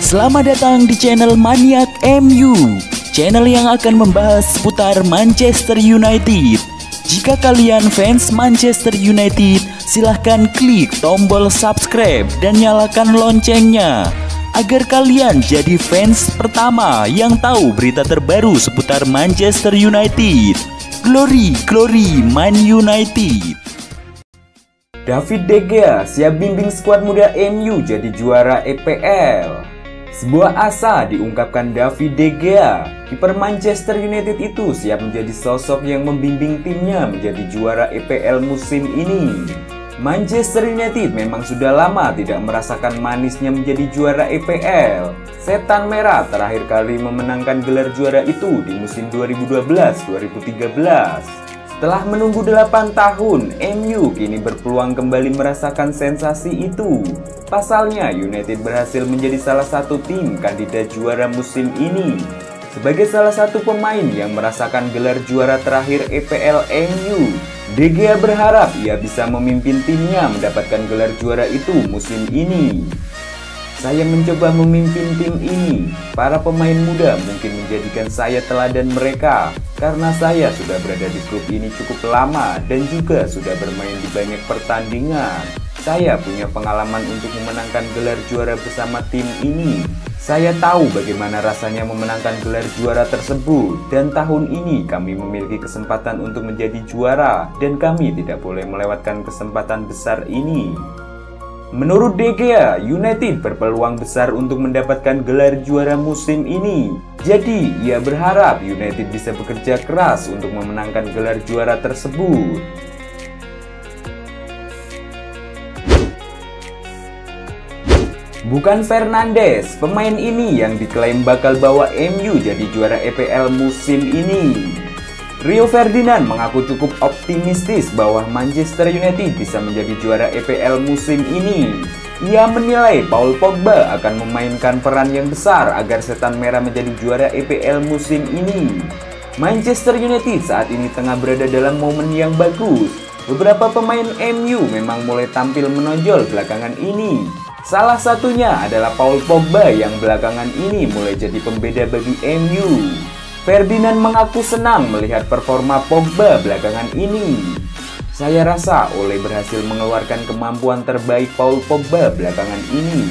Selamat datang di channel Maniak MU, channel yang akan membahas seputar Manchester United. Jika kalian fans Manchester United, silahkan klik tombol subscribe dan nyalakan loncengnya agar kalian jadi fans pertama yang tahu berita terbaru seputar Manchester United. Glory, glory Man United. David De Gea siap bimbing skuad muda MU jadi juara EPL. Sebuah asa diungkapkan David De Gea. Kiper Manchester United itu siap menjadi sosok yang membimbing timnya menjadi juara EPL musim ini. Manchester United memang sudah lama tidak merasakan manisnya menjadi juara EPL. Setan Merah terakhir kali memenangkan gelar juara itu di musim 2012-2013. Setelah menunggu 8 tahun, MU kini berpeluang kembali merasakan sensasi itu. Pasalnya, United berhasil menjadi salah satu tim kandidat juara musim ini. Sebagai salah satu pemain yang merasakan gelar juara terakhir EPL MU, De Gea berharap ia bisa memimpin timnya mendapatkan gelar juara itu musim ini. Saya mencoba memimpin tim ini. Para pemain muda mungkin menjadikan saya teladan mereka karena saya sudah berada di klub ini cukup lama dan juga sudah bermain di banyak pertandingan. Saya punya pengalaman untuk memenangkan gelar juara bersama tim ini. Saya tahu bagaimana rasanya memenangkan gelar juara tersebut, dan tahun ini kami memiliki kesempatan untuk menjadi juara dan kami tidak boleh melewatkan kesempatan besar ini. Menurut De Gea, United berpeluang besar untuk mendapatkan gelar juara musim ini. Jadi, ia berharap United bisa bekerja keras untuk memenangkan gelar juara tersebut. Bukan Fernandes, pemain ini yang diklaim bakal bawa MU jadi juara EPL musim ini. Rio Ferdinand mengaku cukup optimistis bahwa Manchester United bisa menjadi juara EPL musim ini. Ia menilai Paul Pogba akan memainkan peran yang besar agar Setan Merah menjadi juara EPL musim ini. Manchester United saat ini tengah berada dalam momen yang bagus. Beberapa pemain MU memang mulai tampil menonjol belakangan ini. Salah satunya adalah Paul Pogba yang belakangan ini mulai jadi pembeda bagi MU. Ferdinand mengaku senang melihat performa Pogba belakangan ini. Saya rasa Ole berhasil mengeluarkan kemampuan terbaik Paul Pogba belakangan ini.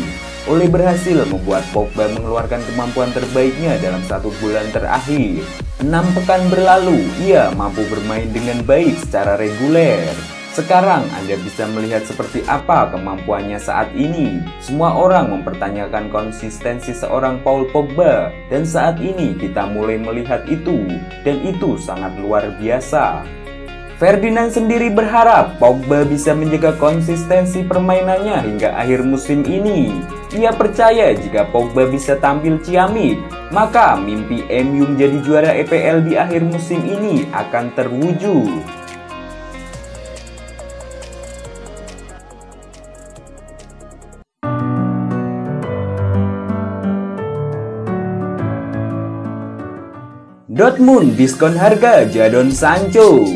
Ole berhasil membuat Pogba mengeluarkan kemampuan terbaiknya dalam 1 bulan terakhir. 6 pekan berlalu, ia mampu bermain dengan baik secara reguler. Sekarang Anda bisa melihat seperti apa kemampuannya saat ini. Semua orang mempertanyakan konsistensi seorang Paul Pogba, dan saat ini kita mulai melihat itu, dan itu sangat luar biasa. Ferdinand sendiri berharap Pogba bisa menjaga konsistensi permainannya hingga akhir musim ini. Ia percaya jika Pogba bisa tampil ciamik, maka mimpi MU menjadi juara EPL di akhir musim ini akan terwujud. Dortmund diskon harga Jadon Sancho.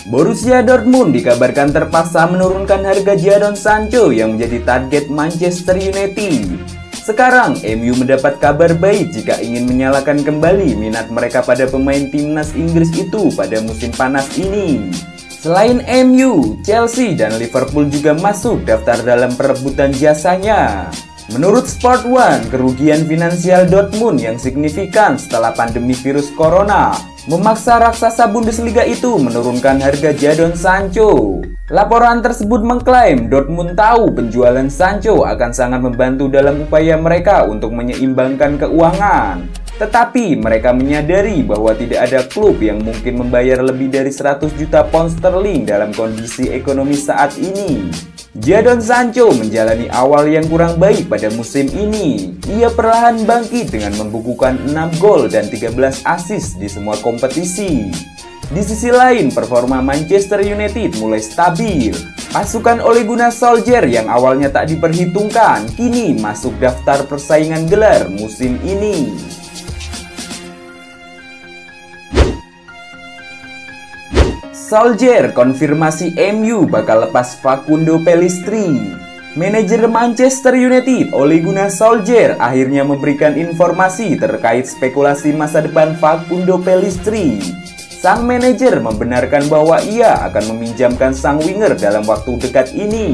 Borussia Dortmund dikabarkan terpaksa menurunkan harga Jadon Sancho yang menjadi target Manchester United. Sekarang MU mendapat kabar baik jika ingin menyalakan kembali minat mereka pada pemain timnas Inggris itu pada musim panas ini. Selain MU, Chelsea dan Liverpool juga masuk daftar dalam perebutan jasanya. Menurut Sport One, kerugian finansial Dortmund yang signifikan setelah pandemi virus corona memaksa raksasa Bundesliga itu menurunkan harga Jadon Sancho. Laporan tersebut mengklaim Dortmund tahu penjualan Sancho akan sangat membantu dalam upaya mereka untuk menyeimbangkan keuangan. Tetapi mereka menyadari bahwa tidak ada klub yang mungkin membayar lebih dari 100 juta pound sterling dalam kondisi ekonomi saat ini. Jadon Sancho menjalani awal yang kurang baik pada musim ini. Ia perlahan bangkit dengan membukukan 6 gol dan 13 assist di semua kompetisi. Di sisi lain, performa Manchester United mulai stabil. Pasukan Ole Gunnar Solskjaer yang awalnya tak diperhitungkan, kini masuk daftar persaingan gelar musim ini. Solskjaer konfirmasi MU bakal lepas Facundo Pellistri. Manajer Manchester United Ole Gunnar Solskjaer akhirnya memberikan informasi terkait spekulasi masa depan Facundo Pellistri. Sang manajer membenarkan bahwa ia akan meminjamkan sang winger dalam waktu dekat ini.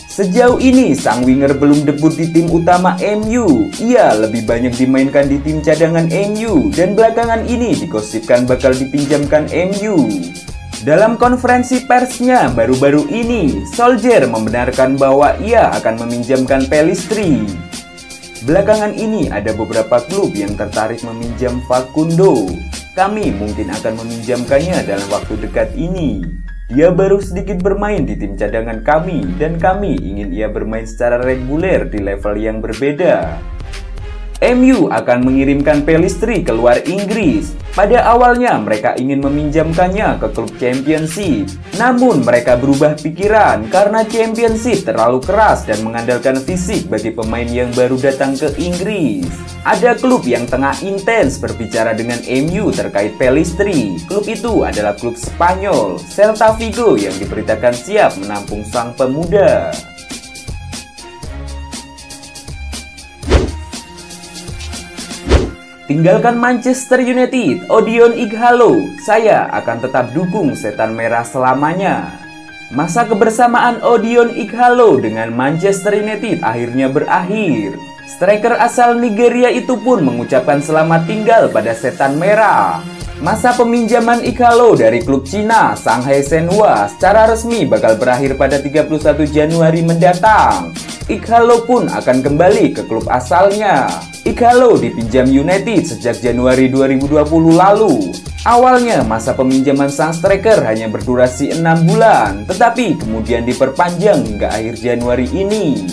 Sejauh ini sang winger belum debut di tim utama MU. Ia lebih banyak dimainkan di tim cadangan MU dan belakangan ini digosipkan bakal dipinjamkan MU. Dalam konferensi persnya baru-baru ini, Solskjaer membenarkan bahwa ia akan meminjamkan Pellistri. Belakangan ini ada beberapa klub yang tertarik meminjam Facundo. Kami mungkin akan meminjamkannya dalam waktu dekat ini. Dia baru sedikit bermain di tim cadangan kami dan kami ingin ia bermain secara reguler di level yang berbeda. MU akan mengirimkan Pellistri ke luar Inggris. Pada awalnya mereka ingin meminjamkannya ke klub Championship. Namun mereka berubah pikiran karena Championship terlalu keras dan mengandalkan fisik bagi pemain yang baru datang ke Inggris. Ada klub yang tengah intens berbicara dengan MU terkait Pellistri. Klub itu adalah klub Spanyol, Celta Vigo, yang diberitakan siap menampung sang pemuda. Tinggalkan Manchester United, Odion Ighalo. Saya akan tetap dukung Setan Merah selamanya. Masa kebersamaan Odion Ighalo dengan Manchester United akhirnya berakhir. Striker asal Nigeria itu pun mengucapkan selamat tinggal pada Setan Merah. Masa peminjaman Ighalo dari klub Cina Shanghai Shenhua secara resmi bakal berakhir pada 31 Januari mendatang. Ighalo pun akan kembali ke klub asalnya. Ighalo dipinjam United sejak Januari 2020 lalu. Awalnya masa peminjaman sang striker hanya berdurasi 6 bulan, tetapi kemudian diperpanjang hingga akhir Januari ini.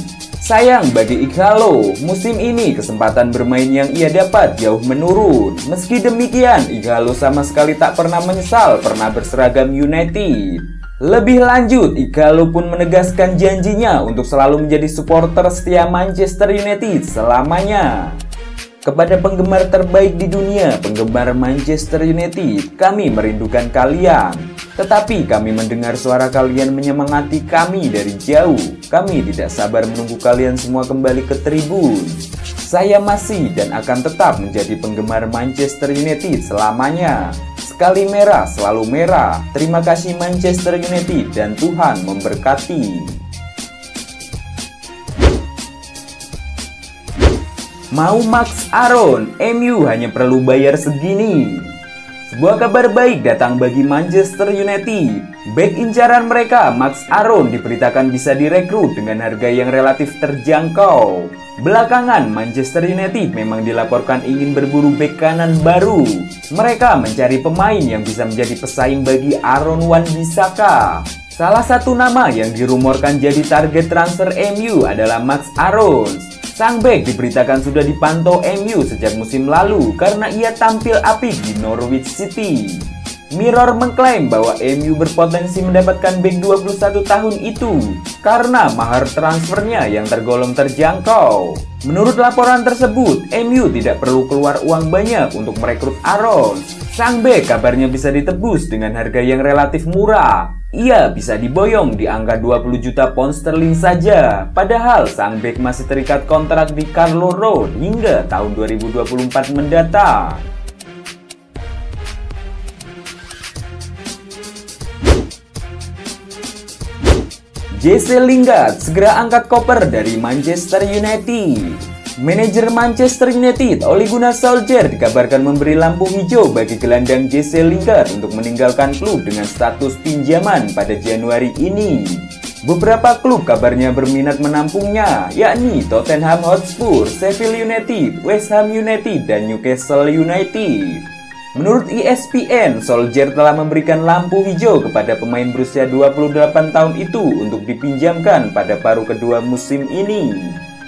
Sayang bagi Ighalo, musim ini kesempatan bermain yang ia dapat jauh menurun. Meski demikian, Ighalo sama sekali tak pernah menyesal pernah berseragam United. Lebih lanjut, Ighalo pun menegaskan janjinya untuk selalu menjadi supporter setia Manchester United selamanya. Kepada penggemar terbaik di dunia, penggemar Manchester United, kami merindukan kalian. Tetapi kami mendengar suara kalian menyemangati kami dari jauh. Kami tidak sabar menunggu kalian semua kembali ke tribun. Saya masih dan akan tetap menjadi penggemar Manchester United selamanya. Sekali merah, selalu merah. Terima kasih Manchester United dan Tuhan memberkati. Mau Max Aaron, MU hanya perlu bayar segini. Sebuah kabar baik datang bagi Manchester United. Bek incaran mereka, Max Aaron, diberitakan bisa direkrut dengan harga yang relatif terjangkau. Belakangan, Manchester United memang dilaporkan ingin berburu bek kanan baru. Mereka mencari pemain yang bisa menjadi pesaing bagi Aaron Wan-Bissaka. Salah satu nama yang dirumorkan jadi target transfer MU adalah Max Aaron. Sang bek diberitakan sudah dipantau MU sejak musim lalu karena ia tampil apik di Norwich City. Mirror mengklaim bahwa MU berpotensi mendapatkan bek 21 tahun itu karena mahar transfernya yang tergolong terjangkau. Menurut laporan tersebut, MU tidak perlu keluar uang banyak untuk merekrut Aaron. Sang bek kabarnya bisa ditebus dengan harga yang relatif murah. Ia bisa diboyong di angka 20 juta pound sterling saja. Padahal sang bek masih terikat kontrak di Carlo Road hingga tahun 2024 mendatang. Jesse Lingard segera angkat koper dari Manchester United. Manajer Manchester United Ole Gunnar Solskjaer dikabarkan memberi lampu hijau bagi gelandang Jesse Lingard untuk meninggalkan klub dengan status pinjaman pada Januari ini. Beberapa klub kabarnya berminat menampungnya, yakni Tottenham Hotspur, Sheffield United, West Ham United, dan Newcastle United. Menurut ESPN, Solskjaer telah memberikan lampu hijau kepada pemain berusia 28 tahun itu untuk dipinjamkan pada paruh kedua musim ini.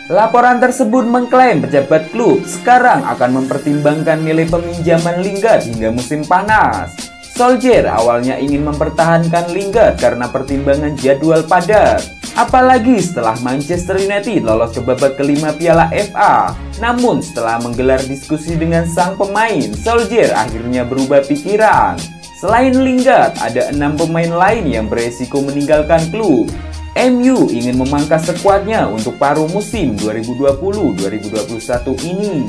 Laporan tersebut mengklaim pejabat klub sekarang akan mempertimbangkan nilai peminjaman Lingard hingga musim panas. Solskjaer awalnya ingin mempertahankan Lingard karena pertimbangan jadwal padat. Apalagi setelah Manchester United lolos ke babak kelima Piala FA. Namun setelah menggelar diskusi dengan sang pemain, Solskjaer akhirnya berubah pikiran. Selain Lingard, ada 6 pemain lain yang beresiko meninggalkan klub. MU ingin memangkas skuadnya untuk paruh musim 2020-2021 ini.